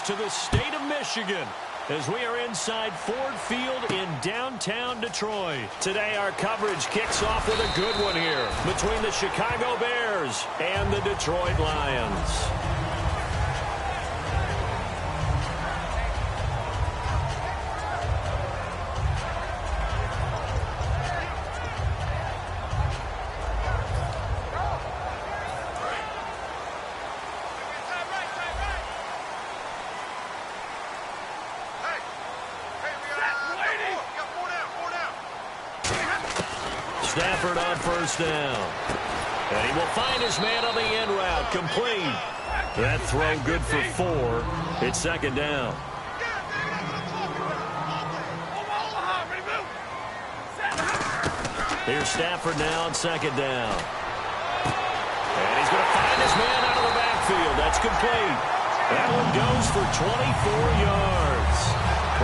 to the state of Michigan as we are inside Ford Field in downtown Detroit. Today our coverage kicks off with a good one here between the Chicago Bears and the Detroit Lions. Stafford on first down. And he will find his man on the end route. Complete. That throw good for 4. It's second down. Here's Stafford now on second down. And he's going to find his man out of the backfield. That's complete. That one goes for 24 yards.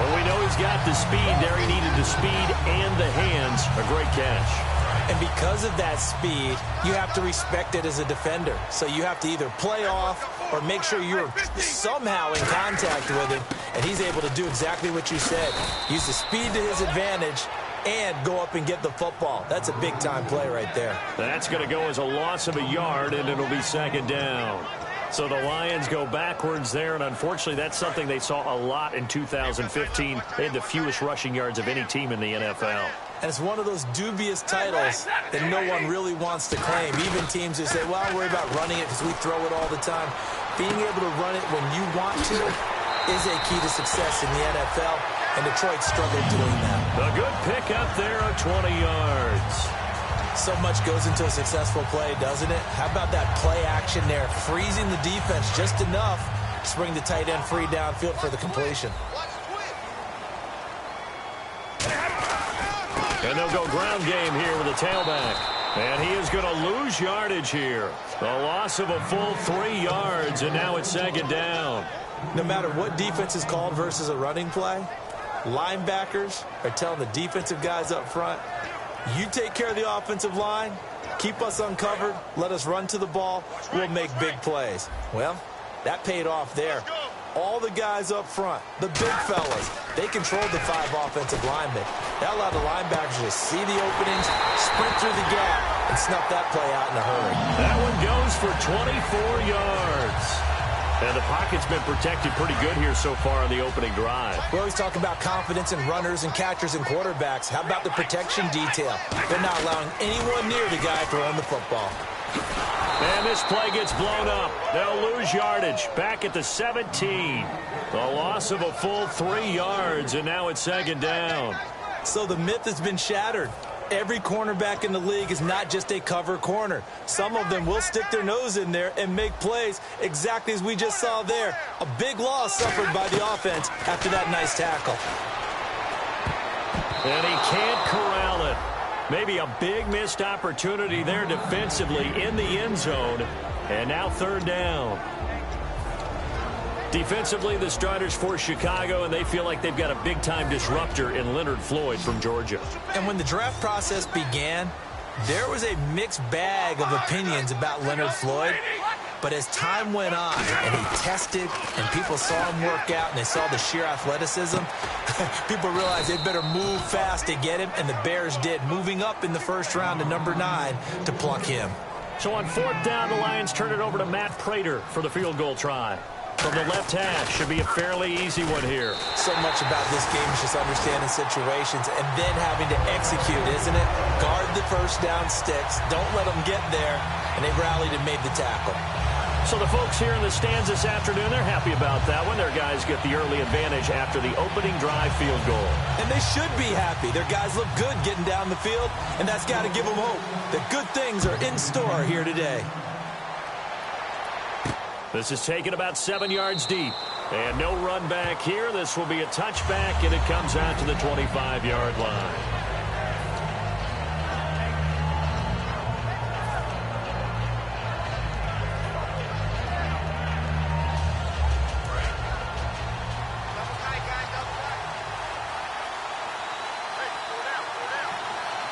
Well, we know he's got the speed there. He needed the speed and the hands. A great catch. And because of that speed, you have to respect it as a defender. So you have to either play off or make sure you're somehow in contact with him. And he's able to do exactly what you said. Use the speed to his advantage and go up and get the football. That's a big-time play right there. That's going to go as a loss of a yard, and it'll be second down. So the Lions go backwards there, and unfortunately that's something they saw a lot in 2015. They had the fewest rushing yards of any team in the NFL. And it's one of those dubious titles that no one really wants to claim. Even teams who say, well, I'll worry about running it because we throw it all the time. Being able to run it when you want to is a key to success in the NFL, and Detroit struggled doing that. A good pickup there of 20 yards. So much goes into a successful play, doesn't it? How about that play action there, freezing the defense just enough to bring the tight end free downfield for the completion. And they'll go ground game here with a tailback. And he is going to lose yardage here. A loss of a full 3 yards, and now it's second down. No matter what defense is called versus a running play, linebackers are telling the defensive guys up front, you take care of the offensive line, keep us uncovered, let us run to the ball, we'll make big plays. Well, that paid off there. All the guys up front, the big fellas, they controlled the 5 offensive linemen. That allowed the linebackers to see the openings, sprint through the gap, and snuff that play out in a hurry. That one goes for 24 yards. And the pocket's been protected pretty good here so far on the opening drive. We always talk about confidence in runners and catchers and quarterbacks. How about the protection detail? They're not allowing anyone near the guy throwing the football. And this play gets blown up. They'll lose yardage back at the 17. The loss of a full 3 yards, and now it's second down. So the myth has been shattered. Every cornerback in the league is not just a cover corner. Some of them will stick their nose in there and make plays exactly as we just saw there. A big loss suffered by the offense after that nice tackle. And he can't corral it. Maybe a big missed opportunity there defensively in the end zone. And now third down. Defensively, the starters for Chicago, and they feel like they've got a big-time disruptor in Leonard Floyd from Georgia. And when the draft process began, there was a mixed bag of opinions about Leonard Floyd. But as time went on and he tested and people saw him work out and they saw the sheer athleticism, people realized they better move fast to get him, and the Bears did, moving up in the first round to number 9 to pluck him. So on fourth down, the Lions turn it over to Matt Prater for the field goal try. From the left hash, should be a fairly easy one here. So much about this game is just understanding situations and then having to execute, isn't it? Guard the first down sticks. Don't let them get there. And they rallied and made the tackle. So the folks here in the stands this afternoon, they're happy about that one. Their guys get the early advantage after the opening drive field goal. And they should be happy. Their guys look good getting down the field, and that's got to give them hope that good things are in store here today. This is taken about 7 yards deep. And no run back here. This will be a touchback, and it comes out to the 25-yard line.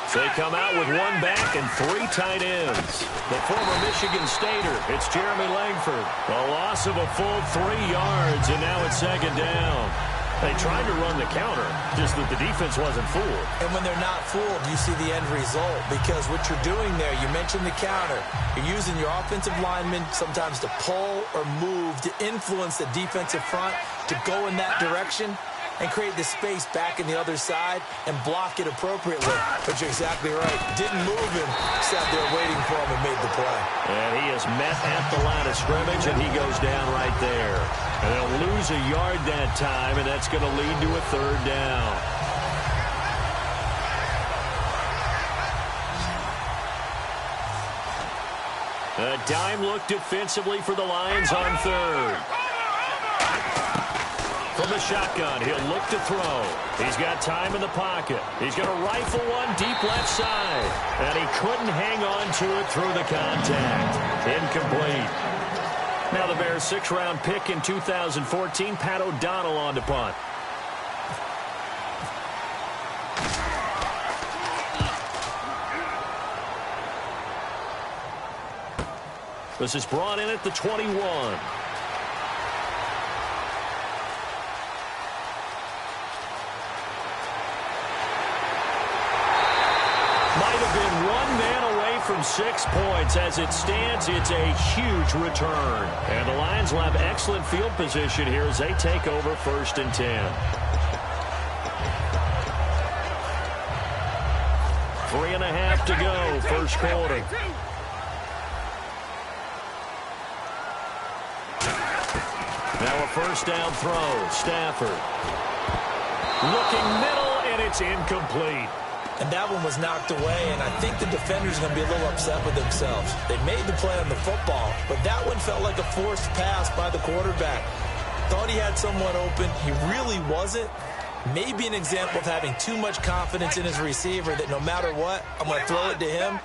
So they come out with one back and three tight ends. The former Michigan Stater, it's Jeremy Langford. A loss of a full 3 yards, and now it's second down. They tried to run the counter, just that the defense wasn't fooled. And when they're not fooled, you see the end result, because what you're doing there, you mentioned the counter. You're using your offensive linemen sometimes to pull or move to influence the defensive front to go in that direction and create the space back in the other side and block it appropriately. But you're exactly right. Didn't move him, sat there waiting for him and made the play. And he is met at the line of scrimmage, and he goes down right there. And they'll lose a yard that time, and that's going to lead to a third down. A dime look defensively for the Lions on third. From the shotgun, he'll look to throw. He's got time in the pocket. He's going to rifle one deep left side. And he couldn't hang on to it through the contact. Incomplete. Now the Bears' 6th-round pick in 2014, Pat O'Donnell on to punt. This is brought in at the 21. Might have been one man away from 6 points. As it stands, it's a huge return. And the Lions will have excellent field position here as they take over 1st and 10. 3.5 to go, first quarter. Now a first down throw. Stafford. Looking middle, and it's incomplete. And that one was knocked away, and I think the defenders are going to be a little upset with themselves. They made the play on the football, but that one felt like a forced pass by the quarterback. Thought he had someone open. He really wasn't. Maybe an example of having too much confidence in his receiver that no matter what, I'm going to throw it to him.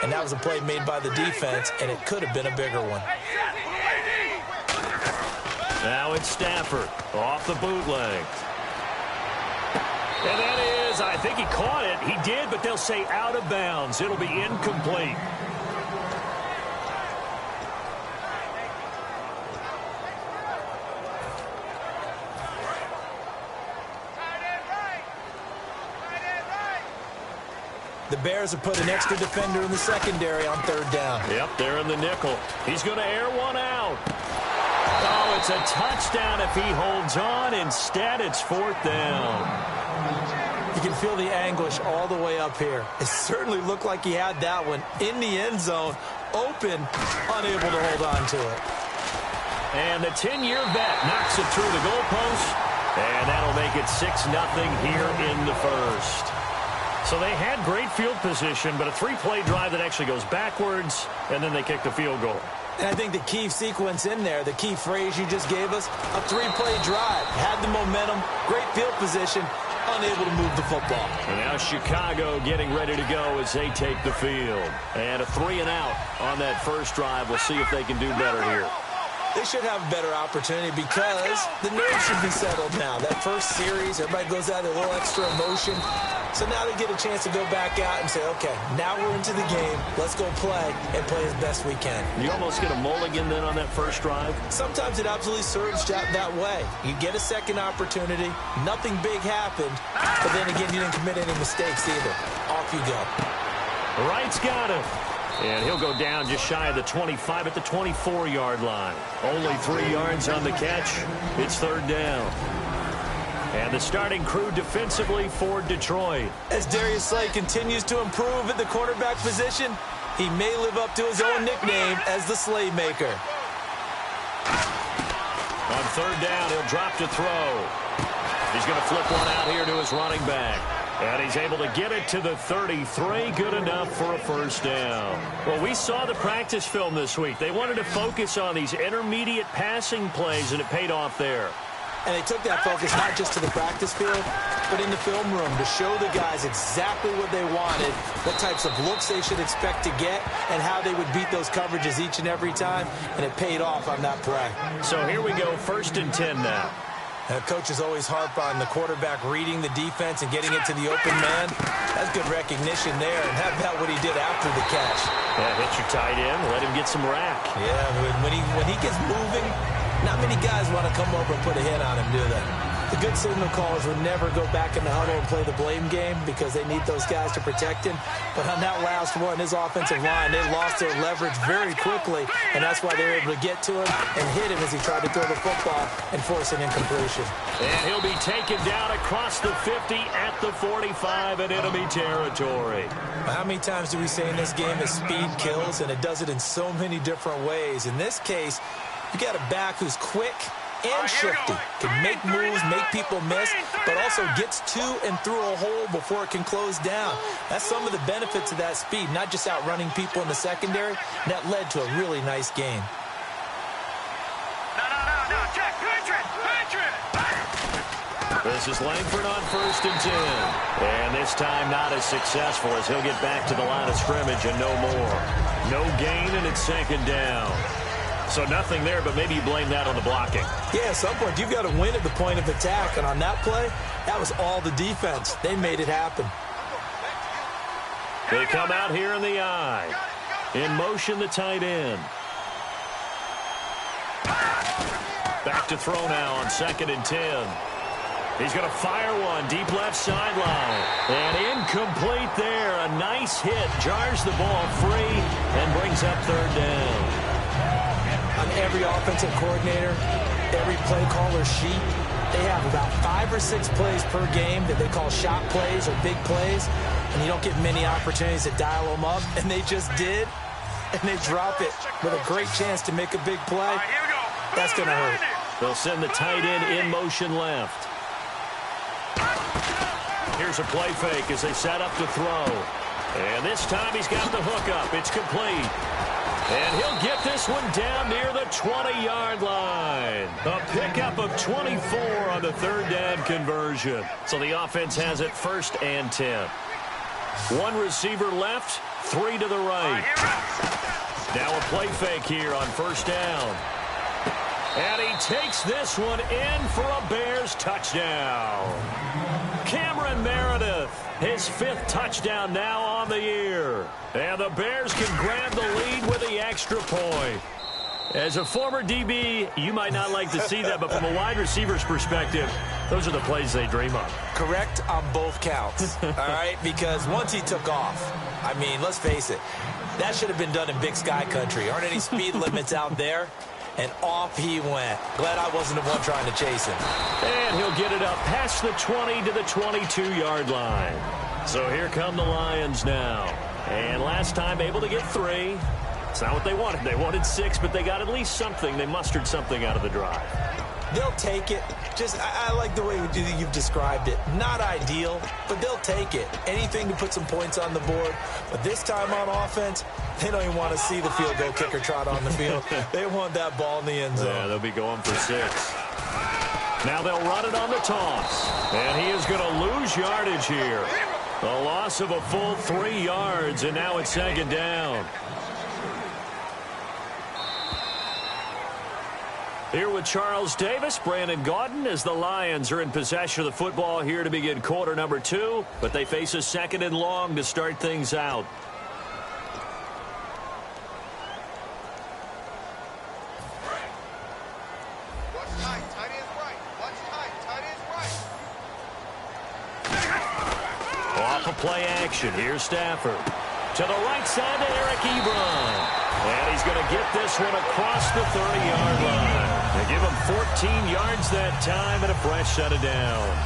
And that was a play made by the defense, and it could have been a bigger one. Now it's Stafford off the bootleg. And that is, I think he caught it. He did, but they'll say out of bounds. It'll be incomplete. The Bears have put an extra defender in the secondary on 3rd down. Yep, they're in the nickel. He's going to air one out. Oh, it's a touchdown if he holds on. Instead, it's 4th down. You can feel the anguish all the way up here. It certainly looked like he had that one in the end zone, open, unable to hold on to it. And the 10-year vet knocks it through the goalpost, and that'll make it 6-0 here in the first. So they had great field position, but a 3-play drive that actually goes backwards, and then they kick the field goal. And I think the key sequence in there, the key phrase you just gave us, a 3-play drive. Had the momentum, great field position, unable to move the football. And now Chicago getting ready to go as they take the field. And a 3-and-out on that first drive. We'll see if they can do better here. They should have a better opportunity because the nerves should be settled now. That first series, everybody goes out with a little extra emotion. So now they get a chance to go back out and say, okay, now we're into the game. Let's go play and play as best we can. You almost get a mulligan then on that first drive? Sometimes it absolutely serves that way. You get a second opportunity. Nothing big happened. But then again, you didn't commit any mistakes either. Off you go. Wright's got him. And he'll go down just shy of the 25 at the 24-yard line. Only 3 yards on the catch. It's 3rd down. And the starting crew defensively for Detroit. As Darius Slay continues to improve at the quarterback position, he may live up to his own nickname as the Slaymaker. On 3rd down, he'll drop to throw. He's going to flip one out here to his running back. And he's able to get it to the 33. Good enough for a first down. Well, we saw the practice film this week. They wanted to focus on these intermediate passing plays, and it paid off there. And they took that focus not just to the practice field, but in the film room to show the guys exactly what they wanted, what types of looks they should expect to get, and how they would beat those coverages each and every time. And it paid off on that play. So here we go, 1st and 10 now. Coaches always harp on the quarterback reading the defense and getting it to the open man. That's good recognition there. And how about what he did after the catch? Yeah, hit your tight end, let him get some rack. Yeah, when he gets moving, not many guys want to come over and put a hit on him, do they? The good signal callers would never go back in the huddle and play the blame game because they need those guys to protect him. But on that last one, his offensive line, they lost their leverage very quickly, and that's why they were able to get to him and hit him as he tried to throw the football and force an incompletion. And he'll be taken down across the 50 at the 45 in enemy territory. How many times do we say in this game that speed kills, and it does it in so many different ways? In this case, you got a back who's quick and shifty, can make moves, make people miss, but also gets to and through a hole before it can close down. That's some of the benefits of that speed, not just outrunning people in the secondary. And that led to a really nice game. No, Jack, This is Langford on 1st and 10. And this time not as successful as he'll get back to the line of scrimmage and no more. No gain, and it's 2nd down. So nothing there, but maybe you blame that on the blocking. Yeah, at some point, you've got to win at the point of attack. And on that play, that was all the defense. They made it happen. They come out here in the eye. In motion, the tight end. Back to throw now on 2nd and 10. He's going to fire one deep left sideline. And incomplete there. A nice hit. Jars the ball free and brings up 3rd down. On every offensive coordinator, every play caller sheet, they have about 5 or 6 plays per game that they call shot plays or big plays, and you don't get many opportunities to dial them up, and they just did, and they drop it with a great chance to make a big play. That's going to hurt. They'll send the tight end in motion left. Here's a play fake as they set up to throw. And this time he's got the hook up. It's complete. And he'll get this one down near the 20-yard line. A pickup of 24 on the 3rd down conversion. So the offense has it 1st and 10. 1 receiver left, 3 to the right. Now a play fake here on 1st down. And he takes this one in for a Bears touchdown. Cameron Meredith, his 5th touchdown now on the year. And the Bears can grab the lead with the extra point. As a former DB, you might not like to see that, but from a wide receiver's perspective, those are the plays they dream of. Correct on both counts, all right? Because once he took off, I mean, let's face it, that should have been done in Big Sky Country. Aren't any speed limits out there? And off he went. Glad I wasn't the one trying to chase him. And he'll get it up past the 20 to the 22-yard line. So here come the Lions now. And last time able to get 3. It's not what they wanted. They wanted 6, but they got at least something. They mustered something out of the drive. They'll take it. I like the way you've described it. Not ideal, but they'll take it. Anything to put some points on the board. But this time on offense, they don't even want to see the field goal kicker trot on the field. They want that ball in the end zone. Yeah, they'll be going for 6. Now they'll run it on the toss. And he is going to lose yardage here. A loss of a full 3 yards, and now it's 2nd down. Here with Charles Davis, Brandon Gaudin, as the Lions are in possession of the football here to begin quarter number 2, but they face a 2nd and long to start things out. Off a play action, here's Stafford. To the right side to Eric Ebron. And he's going to get this one across the 30-yard line. They give him 14 yards that time and a fresh set of downs.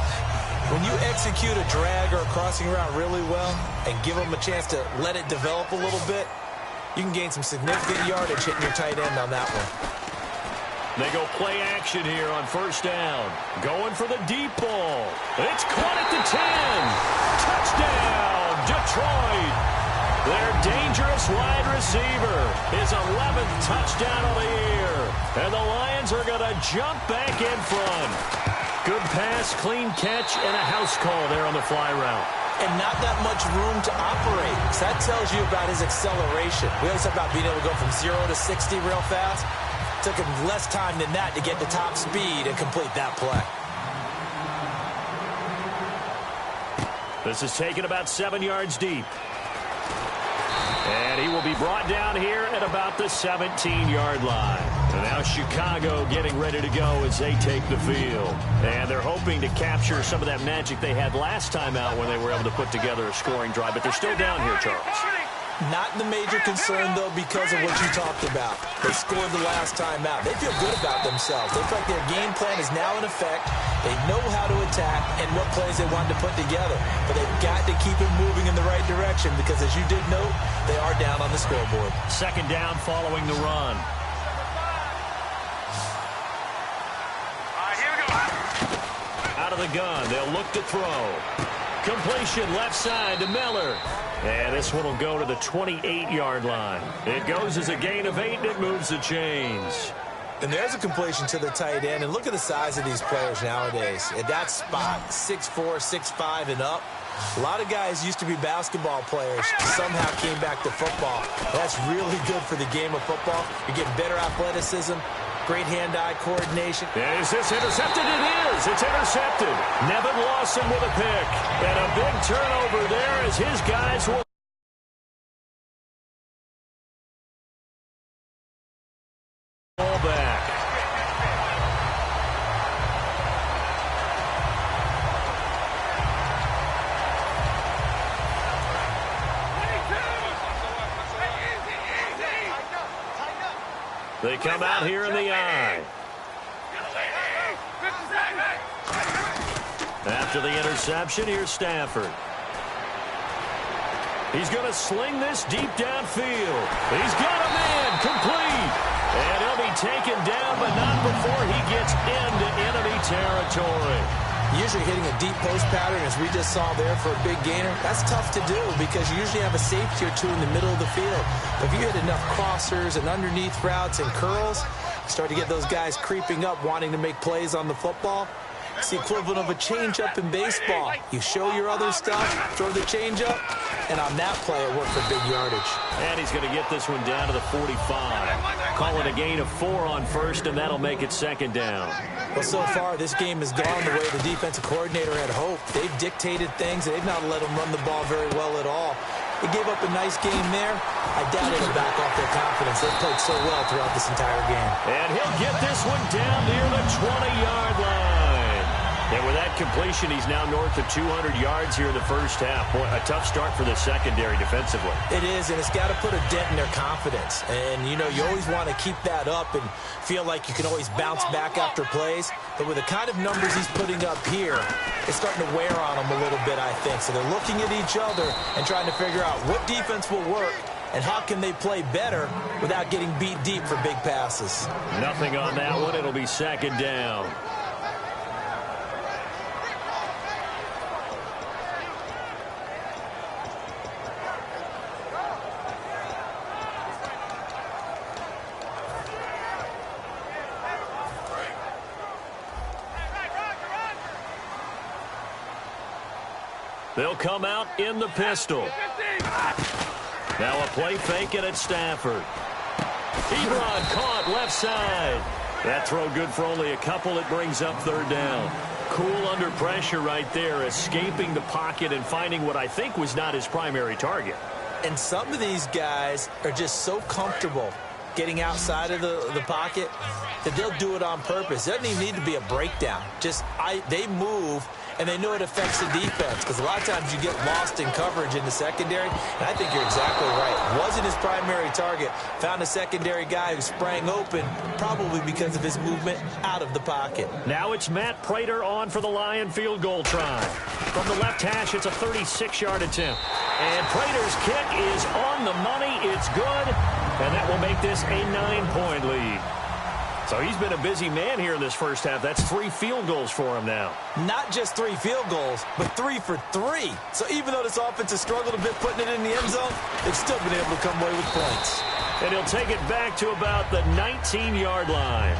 When you execute a drag or a crossing route really well and give them a chance to let it develop a little bit, you can gain some significant yardage hitting your tight end on that one. They go play action here on 1st down. Going for the deep ball. It's caught at the 10. Touchdown, Detroit. Their dangerous wide receiver, his 11th touchdown of the year. And the Lions are going to jump back in front. Good pass, clean catch, and a house call there on the fly route. And not that much room to operate. So that tells you about his acceleration. We always talk about being able to go from 0 to 60 real fast. Took him less time than that to get to top speed and complete that play. This is taken about 7 yards deep. And he will be brought down here at about the 17-yard line. And now Chicago getting ready to go as they take the field. And they're hoping to capture some of that magic they had last time out when they were able to put together a scoring drive. But they're still down here, Charles. Not the major concern, though, because of what you talked about. They scored the last time out. They feel good about themselves. They feel like their game plan is now in effect. They know how to attack and what plays they wanted to put together. But they've got to keep it moving in the right direction because, as you did note, they are down on the scoreboard. Second down following the run. Here we go. Out of the gun, they'll look to throw. Completion left side to Miller. And this one will go to the 28-yard line. It goes as a gain of 8, and it moves the chains. And there's a completion to the tight end. And look at the size of these players nowadays. At that spot, 6'4", 6'5", and up. A lot of guys used to be basketball players, somehow came back to football. That's really good for the game of football. You're getting better athleticism, great hand-eye coordination. Is this intercepted? It is. It's intercepted. Nevin Lawson with a pick. And a big turnover there as his guys will ball back. They come out here in the eye. After the interception, here's Stafford. He's going to sling this deep downfield. He's got a man complete. And he'll be taken down, but not before he gets into enemy territory. Usually hitting a deep post pattern, as we just saw there for a big gainer, that's tough to do because you usually have a safety or two in the middle of the field. But if you hit enough crossers and underneath routes and curls, you start to get those guys creeping up, wanting to make plays on the football. It's the equivalent of a changeup in baseball. You show your other stuff, throw the changeup, and on that play, it worked for big yardage. And he's going to get this one down to the 45. Call it a gain of 4 on first, and that'll make it second down. Well, so far, this game has gone the way the defensive coordinator had hoped. They've dictated things. They've not let them run the ball very well at all. They gave up a nice game there. I doubt it'll back off their confidence. They've played so well throughout this entire game. And he'll get this one down near the 20-yard line. And with that completion, he's now north of 200 yards here in the first half. Boy, a tough start for the secondary defensively. It is, and it's got to put a dent in their confidence. And, you know, you always want to keep that up and feel like you can always bounce back after plays. But with the kind of numbers he's putting up here, it's starting to wear on them a little bit, I think. So they're looking at each other and trying to figure out what defense will work and how can they play better without getting beat deep for big passes. Nothing on that one. It'll be second down. They'll come out in the pistol. Now a play fake it at Stafford. Ebron caught left side. That throw good for only a couple. It brings up third down. Cool under pressure right there, escaping the pocket and finding what I think was not his primary target. And some of these guys are just so comfortable getting outside of the pocket that they'll do it on purpose. It doesn't even need to be a breakdown. They move, and they know it affects the defense because a lot of times you get lost in coverage in the secondary, and I think you're exactly right. Wasn't his primary target. Found a secondary guy who sprang open, probably because of his movement out of the pocket. Now it's Matt Prater on for the Lion field goal try. From the left hash, it's a 36-yard attempt. And Prater's kick is on the money. It's good, and that will make this a 9-point lead. So he's been a busy man here in this first half. That's 3 field goals for him now. Not just 3 field goals, but 3 for 3. So even though this offense has struggled a bit putting it in the end zone, they've still been able to come away with points. And he'll take it back to about the 19-yard line.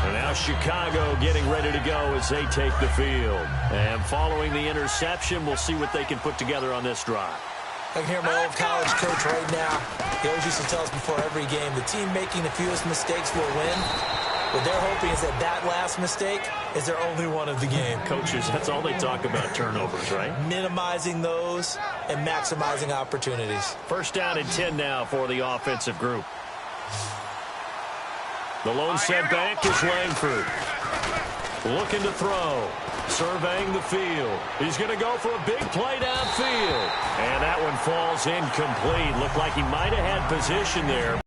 And now Chicago getting ready to go as they take the field. And following the interception, we'll see what they can put together on this drive. I can hear my old college coach right now. He always used to tell us before every game, the team making the fewest mistakes will win. What they're hoping is that that last mistake is their only one of the game. Coaches, that's all they talk about, turnovers, right? Minimizing those and maximizing opportunities. First down and 10 now for the offensive group. The lone setback is Langford. Looking to throw. Surveying the field. He's going to go for a big play downfield. And that one falls incomplete. Looked like he might have had position there.